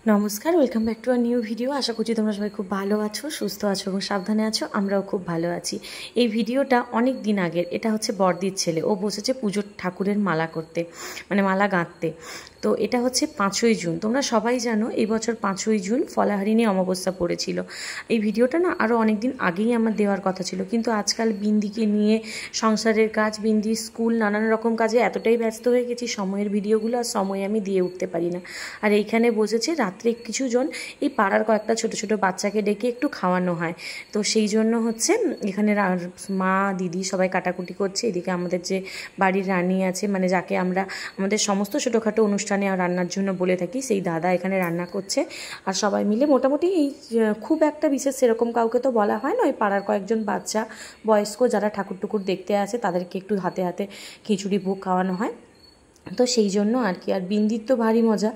নমস্কার, welcome back to our new video. আশা করছি তোমরা সবাই খুব ভালো আছো, সুস্থ আছো এবং সাবধানে আছো। আমরাও খুব ভালো আছি। এই ভিডিওটা অনেক দিন আগের। এটা হচ্ছে বড়দির ছেলে, ও বসেছে পুজোর ঠাকুরের মালা করতে, মানে মালা গাঁথতে। তো এটা হচ্ছে 5ই জুন। তোমরা সবাই জানো এই বছর 5ই জুন ফলাহারিণী অমাবস্যা পড়েছিল। এই ভিডিওটা না আরও অনেক দিন আগেই আমার দেওয়ার কথা ছিল, কিন্তু আজকাল বিন্দিকে নিয়ে সংসারের কাজ, বিন্দির স্কুল, নানান রকম কাজে এতটাই ব্যস্ত হয়ে গেছি, সময়ের ভিডিওগুলো আর সময় আমি দিয়ে উঠতে পারি না। আর এইখানে বসেছে রাত্রে কিছুজন এই পাড়ার কয়েকটা ছোট ছোট বাচ্চাকে ডেকে একটু খাওয়ানো হয়। তো সেই জন্য হচ্ছে এখানে মা দিদি সবাই কাটাকুটি করছে। এদিকে আমাদের যে বাড়ির রানী আছে, মানে যাকে আমরা আমাদের সমস্ত ছোটোখাটো অনুষ্ঠানে রান্নার জন্য বলে থাকি, সেই দাদা এখানে রান্না করছে। আর সবাই মিলে মোটামুটি এই খুব একটা বিশেষ সেরকম কাউকে তো বলা হয় না, ওই পাড়ার কয়েকজন বাচ্চা বয়স্ক যারা ঠাকুর টুকুর দেখতে আসে তাদেরকে একটু হাতে হাতে খিচুড়ি ভোগ খাওয়ানো হয়। তো সেই জন্য আর কি। আর বিন্দির তো ভারী মজা,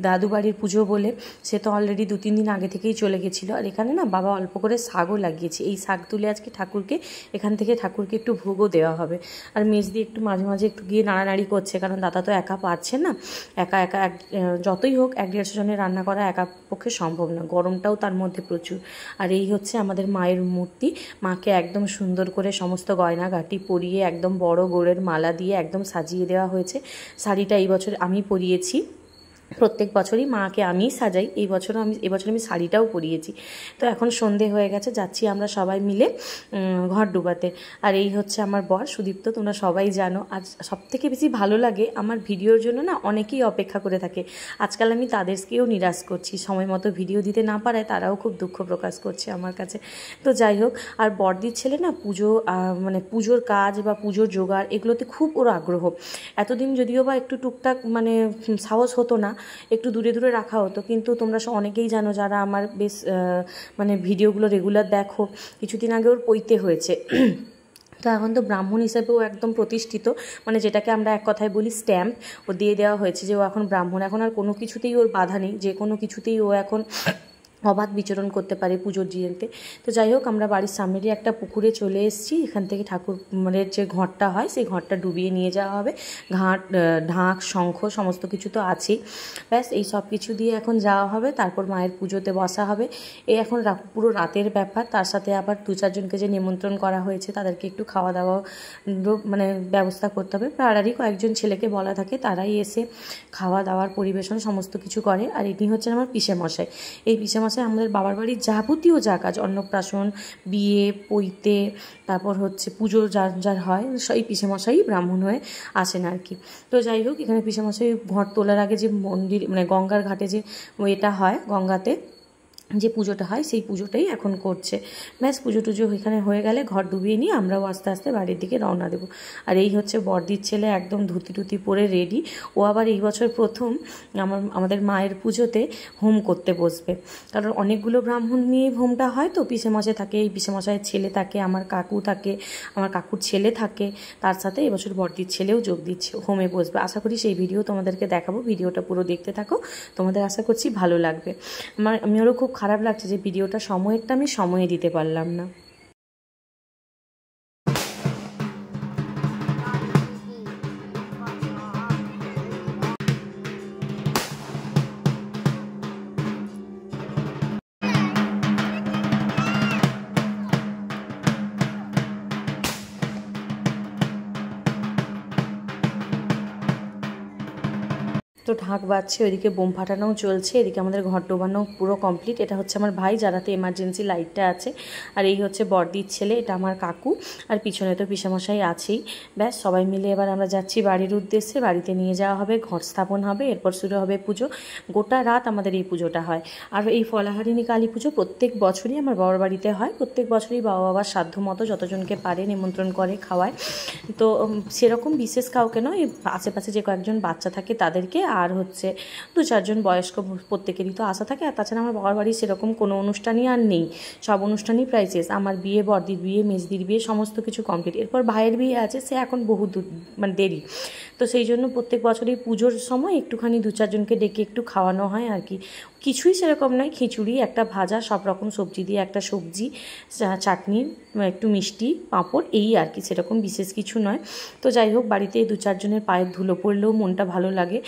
দাদু বাড়ির পুজো বলে সে তো অলরেডি 2-3 দিন আগে থেকেই চলে গেছিলো। আর এখানে না বাবা অল্প করে শাকও লাগিয়েছে, এই শাক তুলে আজকে ঠাকুরকে এখান থেকে ঠাকুরকে একটু ভোগও দেওয়া হবে। আর মেজদি একটু মাঝে মাঝে একটু গিয়ে নাড়ানাড়ি করছে, কারণ দাদা তো একা পারছে না। একা যতই হোক 150 জনের রান্না করা একা পক্ষে সম্ভব না, গরমটাও তার মধ্যে প্রচুর। আর এই হচ্ছে আমাদের মায়ের মূর্তি। মাকে একদম সুন্দর করে সমস্ত গয়নাগাটি পরিয়ে একদম বড় গোড়ের মালা দিয়ে একদম সাজিয়ে দেওয়া হয়েছে। শাড়িটা এই বছর আমি পরিয়েছি, প্রত্যেক বছরই মাকে আমিই সাজাই, এবছর আমি শাড়িটাও পরিয়েছি। তো এখন সন্ধে হয়ে গেছে, যাচ্ছি আমরা সবাই মিলে ঘর ডুবাতে। আর এই হচ্ছে আমার বর সুদীপ্ত, তোমরা সবাই জানো। আজ সবথেকে বেশি ভালো লাগে আমার ভিডিওর জন্য না অনেকেই অপেক্ষা করে থাকে। আজকাল আমি তাদেরকেও নিরাশ করছি, সময় মতো ভিডিও দিতে না পারায় তারাও খুব দুঃখ প্রকাশ করছে আমার কাছে। তো যাই হোক, আর বড়দির ছেলে না মানে পুজোর কাজ বা পুজোর জোগাড় এগুলোতে খুব ওর আগ্রহ। এতদিন যদিও বা একটু টুকটাক মানে সাহস হতো না, একটু দূরে দূরে রাখা হতো, কিন্তু তোমরা অনেকেই জানো যারা আমার বেশ মানে ভিডিওগুলো রেগুলার দেখো, কিছুদিন আগে ওর পৈতে হয়েছে। তো এখন তো ব্রাহ্মণ হিসেবেও একদম প্রতিষ্ঠিত, মানে যেটাকে আমরা এক কথায় বলি স্ট্যাম্প ও দিয়ে দেওয়া হয়েছে যে ও এখন ব্রাহ্মণ। এখন আর কোনো কিছুতেই ওর বাধা নেই, যে কোনো কিছুতেই ও এখন অবাধ বিচরণ করতে পারে পুজোর দিনতে। তো যাই হোক, আমরা বাড়ির সামনেরই একটা পুকুরে চলে এসেছি। এখান থেকে ঠাকুরের যে ঘরটা হয় সেই ঘরটা ডুবিয়ে নিয়ে যাওয়া হবে। ঢাক শঙ্খ সমস্ত কিছু তো আছেই, ব্যাস এই সব কিছু দিয়ে এখন যাওয়া হবে। তারপর মায়ের পুজোতে বসা হবে। এই এখন পুরো রাতের ব্যাপার। তার সাথে আবার 2-4 জনকে যে নিমন্ত্রণ করা হয়েছে তাদেরকে একটু খাওয়া দাওয়া মানে ব্যবস্থা করতে হবে। পাড়ারই কয়েকজন ছেলেকে বলা থাকে, তারাই এসে খাওয়া দাওয়ার পরিবেশন সমস্ত কিছু করে। আর ইনি হচ্ছেন আমার পিসেমশাই। এই পিসেমশাই আমাদের বাবার বাড়ির যাবতীয় যা কাজ, অন্নপ্রাশন, বিয়ে, পৈতে, তারপর হচ্ছে পুজো যার যার হয়, সেই পিসেমশাই ব্রাহ্মণ হয়ে আসেন আর কি। তো যাই হোক, এখানে পিসেমশাই ঘর তোলার আগে যে মন্দির মানে গঙ্গার ঘাটে যে এটা হয়, গঙ্গাতে যে পুজোটা হয় সেই পুজোটাই এখন করছে। ব্যাস পুজো টুজো এখানে হয়ে গেলে ঘর ডুবিয়ে নিয়ে আমরাও আস্তে আস্তে বাড়ির দিকে রওনা দেবো। আর এই হচ্ছে বড়দির ছেলে, একদম ধুতি টুতি পরে রেডি। ও আবার এই বছর প্রথম আমাদের মায়ের পুজোতে হোম করতে বসবে, কারণ অনেকগুলো ব্রাহ্মণ নিয়ে হোমটা হয়। তো পিসেমশাই থাকে, এই পিসেমশাইয়ের ছেলে থাকে, আমার কাকু থাকে, আমার কাকুর ছেলে থাকে, তার সাথে এবছর বড়দির ছেলেও যোগ দিচ্ছে, হোমে বসবে। আশা করি সেই ভিডিও তোমাদেরকে দেখাবো, ভিডিওটা পুরো দেখতে থাকো, তোমাদের আশা করছি ভালো লাগবে। আমিও খুব খারাপ লাগছে যে ভিডিওটা সময়েরটা আমি সময়ে দিতে পারলাম না। তো ঢাক বাজছে, ওইদিকে বোম ফাটানোও চলছে, এদিকে আমাদের ঘর ডোবানো পুরো কমপ্লিট। এটা হচ্ছে আমার ভাই, যারাতে এমার্জেন্সি লাইটটা আছে। আর এই হচ্ছে বড়দির ছেলে, এটা আমার কাকু। আর পিছনে তো পিসেমশাই আছেই। ব্যাস সবাই মিলে এবার আমরা যাচ্ছি বাড়ির উদ্দেশ্যে। বাড়িতে নিয়ে যাওয়া হবে, ঘর স্থাপন হবে, এরপর শুরু হবে পুজো। গোটা রাত আমাদের এই পুজোটা হয়। আর এই ফলাহারিণী কালী পুজো প্রত্যেক বছরই আমার বাবার বাড়িতে হয়। প্রত্যেক বছরই বাবার সাধ্য মতো যতজনকে পারে নিমন্ত্রণ করে, খাওয়ায়। তো সেরকম বিশেষ কাউকে নয়, আশেপাশে যে কয়েকজন বাচ্চা থাকে তাদেরকে, আর হচ্ছে 2-4 জন বয়স্ক প্রত্যেকেরই তো আশা থাকে। আর তাছাড়া আমার বাবার বাড়ি সেরকম কোনো অনুষ্ঠানই আর নেই, সব অনুষ্ঠানই প্রায় শেষ। আমার বিয়ে, বড়দির বিয়ে, মেজদির বিয়ে সমস্ত কিছু কমপ্লিট। এরপর ভাইয়ের বিয়ে আছে, সে এখন বহু দূর মানে দেরি। তো সেই জন্য প্রত্যেক বছরই পুজোর সময় একটুখানি 2-4 জনকে ডেকে একটু খাওয়ানো হয় আর কি। কিছুই সেরকম নয়, খিচুড়ি, একটা ভাজা, সব রকম সবজি দিয়ে একটা সবজি, চাটনি, একটু মিষ্টি, পাঁপড়, এই আর কি, সেরকম বিশেষ কিছু নয়। তো যাই হোক, বাড়িতে 2-4 জনের পায়ের ধুলো পড়লেও মনটা ভালো লাগে।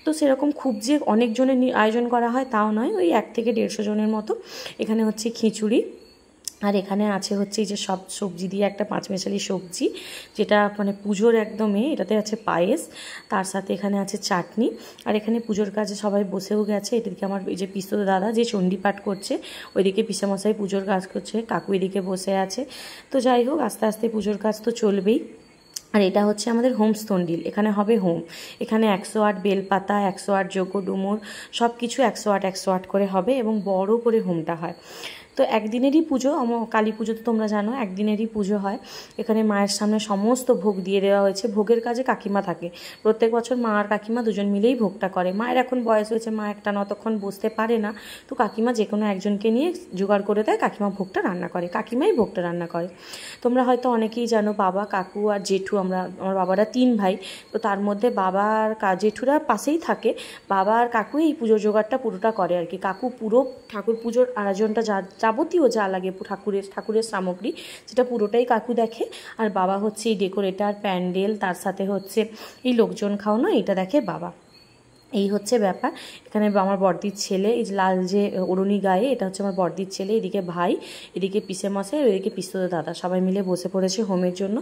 তো সেরকম খুব যে অনেকজনের আয়োজন করা হয় তাও নয়, ওই 1 থেকে 150 জনের মতো। এখানে হচ্ছে খিচুড়ি, আর এখানে আছে হচ্ছে এই যে সব সবজি দিয়ে একটা পাঁচমেশালি সবজি, যেটা মানে পুজোর একদমই। এটাতে আছে পায়েস, তার সাথে এখানে আছে চাটনি। আর এখানে পুজোর কাজে সবাই বসেও গেছে। এদিকে আমার এই যে পিসতো দাদা যে চণ্ডী পাঠ করছে, ওইদিকে পিসামশাই পুজোর কাজ করছে, কাকু এদিকে বসে আছে। তো যাই হোক, আস্তে আস্তে পুজোর কাজ তো চলবেই। আর এটা হচ্ছে আমাদের হোমস্তন্ডিল, এখানে হবে হোম। এখানে 108 বেলপাতা, 108 যজ্ঞ ডুমুর, সব কিছু 108 108 করে হবে এবং বড় করে হোমটা হয়। তো একদিনেরই পুজো, কালী পুজো তো তোমরা জানো একদিনেরই পুজো হয়। এখানে মায়ের সামনে সমস্ত ভোগ দিয়ে দেওয়া হয়েছে। ভোগের কাজে কাকিমা থাকে, প্রত্যেক বছর মা আর কাকিমা দুজন মিলেই ভোগটা করে। মায়ের এখন বয়স হয়েছে, মা একটা অতক্ষণ বসতে পারে না, তো কাকিমা যে কোনো একজনকে নিয়ে জোগাড় করে দেয়, কাকিমা ভোগটা রান্না করে, কাকিমাই ভোগটা রান্না করে। তোমরা হয়তো অনেকেই জানো, বাবা, কাকু আর জেঠু, আমার বাবারা 3 ভাই। তো তার মধ্যে বাবা আর জেঠুরা পাশেই থাকে, বাবা আর কাকু এই পুজোর জোগাড়টা পুরোটা করে আর কি। কাকু পুরো ঠাকুর পুজোর আয়োজনটা যাবতীয় যা লাগে ঠাকুরের সামগ্রী, সেটা পুরোটাই কাকু দেখে। আর বাবা হচ্ছে এই ডেকোরেটার, প্যান্ডেল, তার সাথে হচ্ছে এই লোকজন খাওয়ানো, এটা দেখে বাবা। এই হচ্ছে ব্যাপার। এখানে আমার বড়দির ছেলে, এই লাল যে ওড়নি গায়ে, এটা হচ্ছে আমার বড়দির ছেলে। এদিকে ভাই, এদিকে পিসে মশাই, আর এদিকে পিসতো দাদা, সবাই মিলে বসে পড়েছে হোমের জন্য।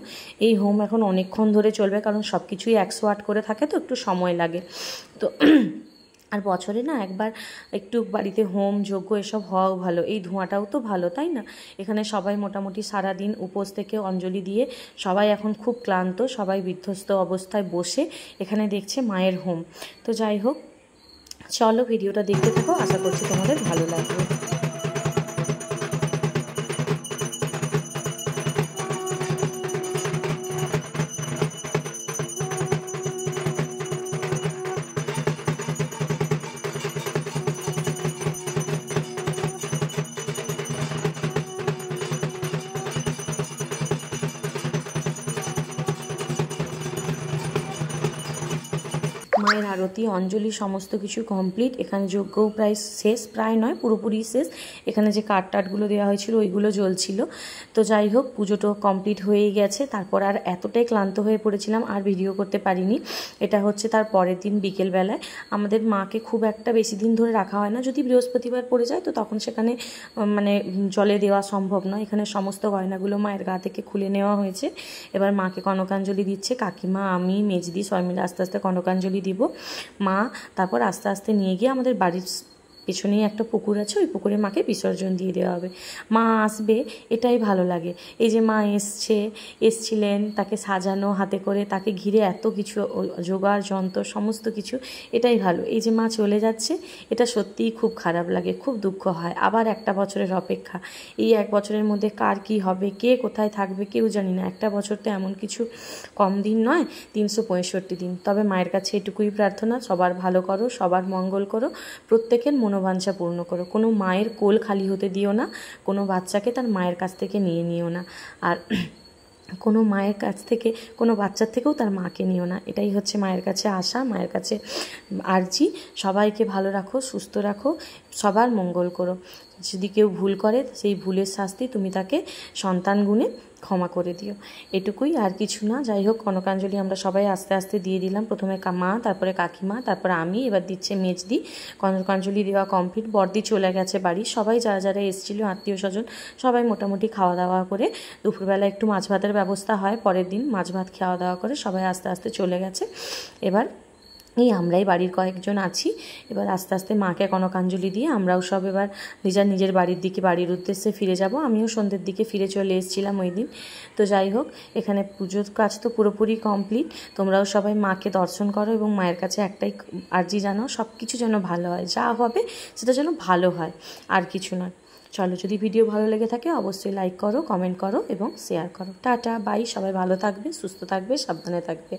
এই হোম এখন অনেকক্ষণ ধরে চলবে, কারণ সব কিছুই 108 করে থাকে, তো একটু সময় লাগে। তো আর বছরে না একবার একটু বাড়িতে হোম যজ্ঞ এসব হওয়াও ভালো, এই ধোঁয়াটাও তো ভালো, তাই না? এখানে সবাই মোটামুটি সারাদিন উপোস থেকে অঞ্জলি দিয়ে সবাই এখন খুব ক্লান্ত, সবাই বিধ্বস্ত অবস্থায় বসে এখানে দেখছে মায়ের হোম। তো যাই হোক, চলো ভিডিওটা দেখতে থাকো, আশা করছি তোমাদের ভালো লাগবে। মায়ের আরতি, অঞ্জলি, সমস্ত কিছু কমপ্লিট। এখানে যজ্ঞও প্রায় শেষ, প্রায় নয় পুরোপুরি শেষ। এখানে যে কাঠ টাটগুলো দেওয়া হয়েছিল ওইগুলো জ্বলছিল। তো যাই হোক, পুজোটা কমপ্লিট হয়েই গেছে। তারপর আর এতটাই ক্লান্ত হয়ে পড়েছিলাম, আর ভিডিও করতে পারিনি। এটা হচ্ছে তার পরের দিন বিকেলবেলায়। আমাদের মাকে খুব একটা বেশি দিন ধরে রাখা হয় না, যদি বৃহস্পতিবার পড়ে যায় তো তখন সেখানে মানে জলে দেওয়া সম্ভব নয়। এখানে সমস্ত গয়নাগুলো মায়ের গা থেকে খুলে নেওয়া হয়েছে। এবার মাকে কনকাঞ্জলি দিচ্ছে কাকিমা, আমি, মেজদি সবাই মিলে আস্তে আস্তে কনকাঞ্জলি দিব। মা তারপর আস্তে আস্তে নিয়ে গিয়ে আমাদের বাড়ির পেছনেই একটা পুকুর আছে, ওই পুকুরে মাকে বিসর্জন দিয়ে দেওয়া হবে। মা আসবে, এটাই ভালো লাগে। এই যে মা এসছিলেন, তাকে সাজানো হাতে করে, তাকে ঘিরে এত কিছু জোগাড় যন্ত্র সমস্ত কিছু, এটাই ভালো। এই যে মা চলে যাচ্ছে, এটা সত্যিই খুব খারাপ লাগে, খুব দুঃখ হয়। আবার একটা বছরের অপেক্ষা, এই 1 বছরের মধ্যে কার কী হবে, কে কোথায় থাকবে কেউ জানি না। একটা বছর তো এমন কিছু কম দিন নয়, 365 দিন। তবে মায়ের কাছে এটুকুই প্রার্থনা, সবার ভালো করো, সবার মঙ্গল করো, প্রত্যেকের মনোবাঞ্ছা পূর্ণ করো। কোনো মায়ের কোল খালি হতে দিও না, কোনো বাচ্চাকে তার মায়ের কাছ থেকে নিয়ে নিও না, আর কোনো মায়ের কাছ থেকে কোনো বাচ্চার থেকেও তার মাকে নিও না। এটাই হচ্ছে মায়ের কাছে আশা, মায়ের কাছে আর্জি। সবাইকে ভালো রাখো, সুস্থ রাখো, সবার মঙ্গল করো। যদি কেউ ভুল করে, সেই ভুলের শাস্তি তুমি তাকে সন্তান গুণে ক্ষমা করে দিও, এটুকুই, আর কিছু না। যাই হোক, কনকাঞ্জলি আমরা সবাই আস্তে আস্তে দিয়ে দিলাম। প্রথমে মা, তারপরে কাকিমা, তারপরে আমি, এবার দিচ্ছে মেজদি। কনকাঞ্জলি দেওয়া কমপ্লিট। বড়দি চলে গেছে বাড়ি। সবাই যারা যারা এসেছিলো আত্মীয় স্বজন সবাই মোটামুটি খাওয়া দাওয়া করে, দুপুরবেলা একটু মাছ ভাতের ব্যবস্থা হয়, পরের দিন মাছ ভাত খাওয়া দাওয়া করে সবাই আস্তে আস্তে চলে গেছে। এবার এই আমরাই বাড়ির কয়েকজন আছি। এবার আস্তে আস্তে মাকে কনকাঞ্জলি দিয়ে আমরাও সব এবার নিজের বাড়ির দিকে, বাড়ির উদ্দেশ্যে ফিরে যাব। আমিও সন্ধ্যের দিকে ফিরে চলে এসেছিলাম ওই দিন। তো যাই হোক, এখানে পুজোর কাজ তো পুরোপুরি কমপ্লিট। তোমরাও সবাই মাকে দর্শন করো এবং মায়ের কাছে একটাই আর্জি জানাও, সব কিছু যেন ভালো হয়, যা হবে সেটা যেন ভালো হয়, আর কিছু নয়। চলো, যদি ভিডিও ভালো লেগে থাকে অবশ্যই লাইক করো, কমেন্ট করো এবং শেয়ার করো। Tata, bye. সবাই ভালো থাকবে, সুস্থ থাকবে, সাবধানে থাকবে।